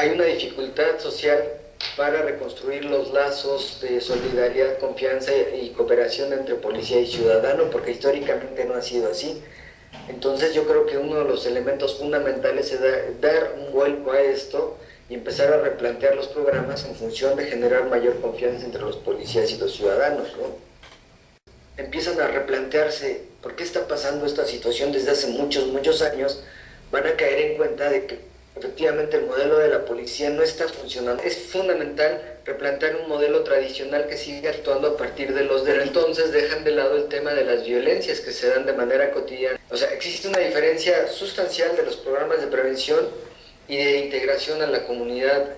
hay una dificultad social para reconstruir los lazos de solidaridad, confianza y cooperación entre policía y ciudadano, porque históricamente no ha sido así. Entonces yo creo que uno de los elementos fundamentales es dar un vuelco a esto y empezar a replantear los programas en función de generar mayor confianza entre los policías y los ciudadanos, ¿no? Empiezan a replantearse por qué está pasando esta situación desde hace muchos años, van a caer en cuenta de que efectivamente el modelo de la policía no está funcionando. Es fundamental replantear un modelo tradicional que sigue actuando a partir de los delitos. Entonces dejan de lado el tema de las violencias que se dan de manera cotidiana. O sea, existe una diferencia sustancial de los programas de prevención y de integración a la comunidad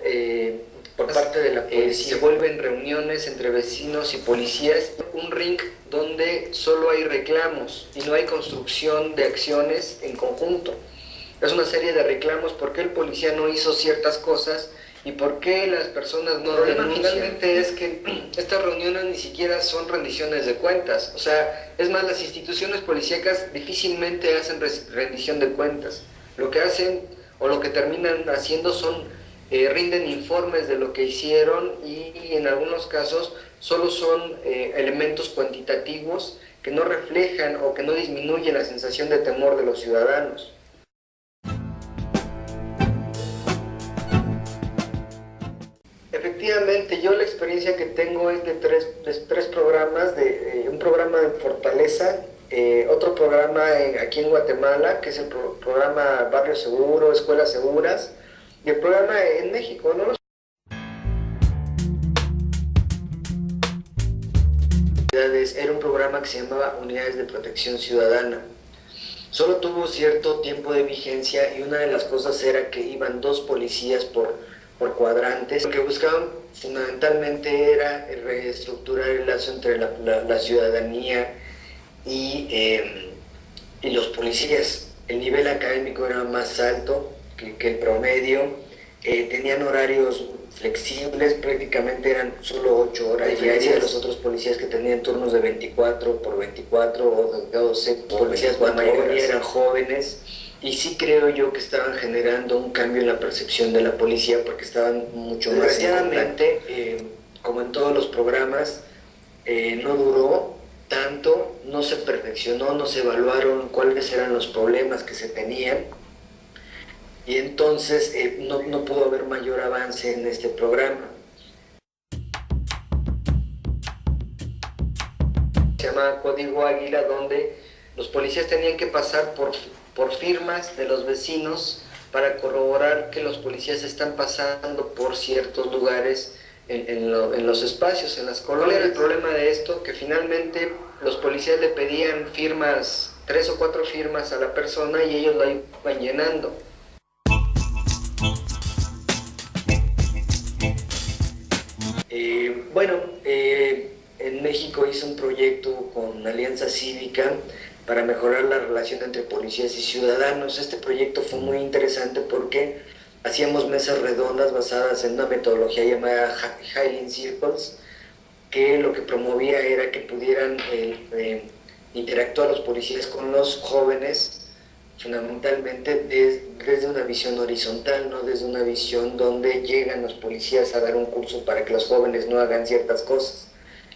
por parte de la policía. Se vuelven reuniones entre vecinos y policías, un ring donde solo hay reclamos y no hay construcción de acciones en conjunto. Es una serie de reclamos, por qué el policía no hizo ciertas cosas y por qué las personas no denuncian. Finalmente es que estas reuniones ni siquiera son rendiciones de cuentas. O sea, es más, las instituciones policíacas difícilmente hacen rendición de cuentas. Lo que hacen o lo que terminan haciendo son rinden informes de lo que hicieron y en algunos casos solo son elementos cuantitativos que no reflejan o que no disminuyen la sensación de temor de los ciudadanos. Efectivamente, yo la experiencia que tengo es de tres programas, un programa en Fortaleza, otro programa aquí en Guatemala, que es el programa Barrio Seguro, Escuelas Seguras, y el programa en México, ¿no? Era un programa que se llamaba Unidades de Protección Ciudadana. Solo tuvo cierto tiempo de vigencia y una de las cosas era que iban 2 policías por cuadrantes. Lo que buscaban fundamentalmente era reestructurar el lazo entre la ciudadanía y los policías. El nivel académico era más alto que el promedio, tenían horarios flexibles, prácticamente eran solo 8 horas, a diferencia de los otros policías que tenían turnos de 24 por 24 o de 12 policías, la mayoría eran jóvenes. Y sí creo yo que estaban generando un cambio en la percepción de la policía porque estaban mucho más... Desgraciadamente, como en todos los programas, no duró tanto, no se perfeccionó, no se evaluaron cuáles eran los problemas que se tenían y entonces no pudo haber mayor avance en este programa. Se llama Código Águila, donde los policías tenían que pasar por firmas de los vecinos para corroborar que los policías están pasando por ciertos lugares en los espacios, en las colonias. ¿Cuál era el problema de esto? Que finalmente los policías le pedían firmas, 3 o 4 firmas a la persona y ellos la iban llenando. En México hice un proyecto con Alianza Cívica para mejorar la relación entre policías y ciudadanos. Este proyecto fue muy interesante porque hacíamos mesas redondas basadas en una metodología llamada Healing Circles, que lo que promovía era que pudieran interactuar los policías con los jóvenes, fundamentalmente desde una visión horizontal, no desde una visión donde llegan los policías a dar un curso para que los jóvenes no hagan ciertas cosas.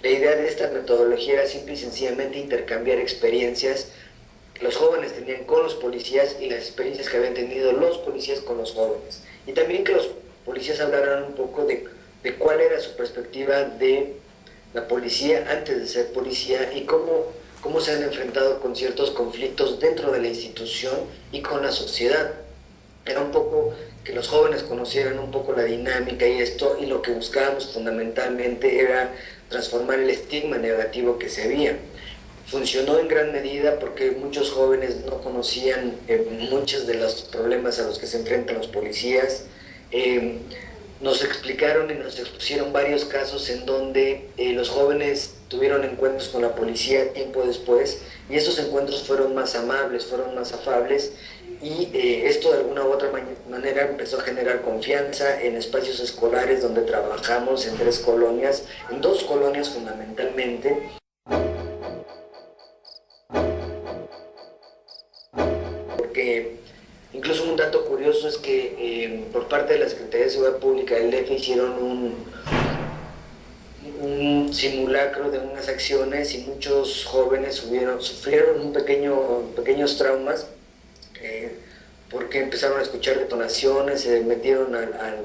La idea de esta metodología era simple y sencillamente intercambiar experiencias que los jóvenes tenían con los policías y las experiencias que habían tenido los policías con los jóvenes. Y también que los policías hablaran un poco de cuál era su perspectiva de la policía antes de ser policía y cómo se han enfrentado con ciertos conflictos dentro de la institución y con la sociedad. Era un poco que los jóvenes conocieran un poco la dinámica y lo que buscábamos fundamentalmente era transformar el estigma negativo que se veía. Funcionó en gran medida porque muchos jóvenes no conocían muchos de los problemas a los que se enfrentan los policías. Nos explicaron y nos expusieron varios casos en donde los jóvenes tuvieron encuentros con la policía tiempo después y esos encuentros fueron más amables, fueron más afables y esto de alguna u otra manera empezó a generar confianza en espacios escolares donde trabajamos en 3 colonias, en 2 colonias fundamentalmente. Porque incluso un dato curioso es que por parte de la Secretaría de Seguridad Pública del DF hicieron un simulacro de unas acciones y muchos jóvenes sufrieron pequeños traumas porque empezaron a escuchar detonaciones, se metieron a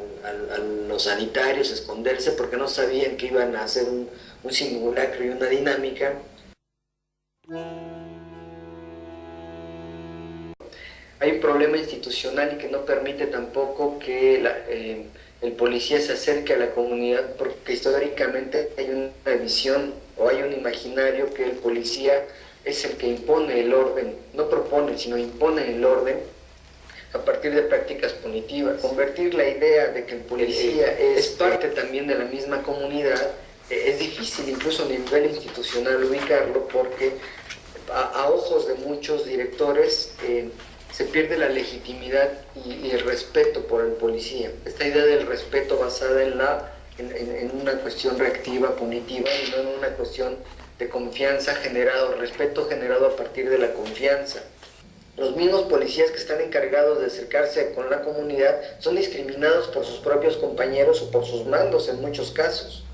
los sanitarios a esconderse porque no sabían que iban a hacer un simulacro y una dinámica. Hay un problema institucional y que no permite tampoco que el policía se acerque a la comunidad, porque históricamente hay una visión o hay un imaginario que el policía es el que impone el orden, no propone, sino impone el orden a partir de prácticas punitivas. Convertir la idea de que el policía es parte también de la misma comunidad es difícil, incluso a nivel institucional, ubicarlo, porque a ojos de muchos directores se pierde la legitimidad y el respeto por el policía. Esta idea del respeto basada en una cuestión reactiva, punitiva, y no en una cuestión de confianza respeto generado a partir de la confianza. Los mismos policías que están encargados de acercarse con la comunidad son discriminados por sus propios compañeros o por sus mandos en muchos casos.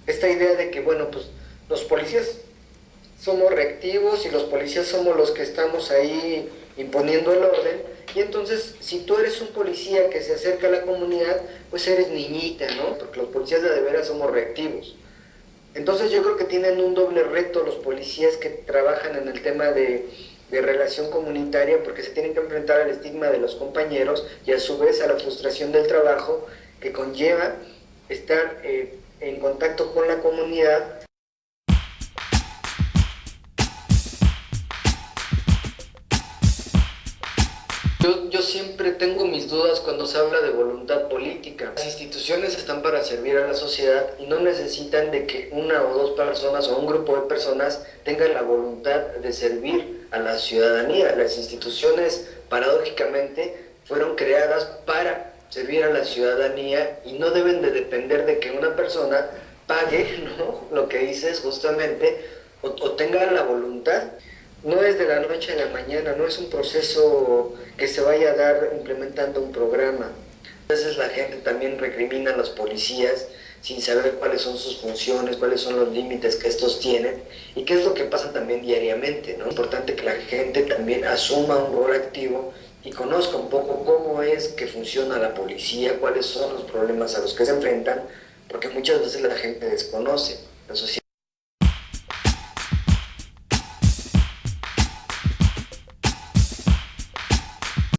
Esta idea de que, bueno, pues los policías somos reactivos y los policías somos los que estamos ahí imponiendo el orden, y entonces si tú eres un policía que se acerca a la comunidad, pues eres niñita, ¿no? Porque los policías de veras somos reactivos. Entonces yo creo que tienen un doble reto los policías que trabajan en el tema de relación comunitaria, porque se tienen que enfrentar al estigma de los compañeros y a su vez a la frustración del trabajo que conlleva estar en contacto con la comunidad. Yo siempre tengo mis dudas cuando se habla de voluntad política. Las instituciones están para servir a la sociedad y no necesitan de que una o dos personas o un grupo de personas tengan la voluntad de servir a la ciudadanía. Las instituciones, paradójicamente, fueron creadas para servir a la ciudadanía y no deben de depender de que una persona pague, ¿no?, lo que dices justamente, o tenga la voluntad. No es de la noche a la mañana, no es un proceso que se vaya a dar implementando un programa. A veces la gente también recrimina a los policías sin saber cuáles son sus funciones, cuáles son los límites que estos tienen y qué es lo que pasa también diariamente, ¿no? Es importante que la gente también asuma un rol activo y conozca un poco cómo es que funciona la policía, cuáles son los problemas a los que se enfrentan, porque muchas veces la gente desconoce. La sociedad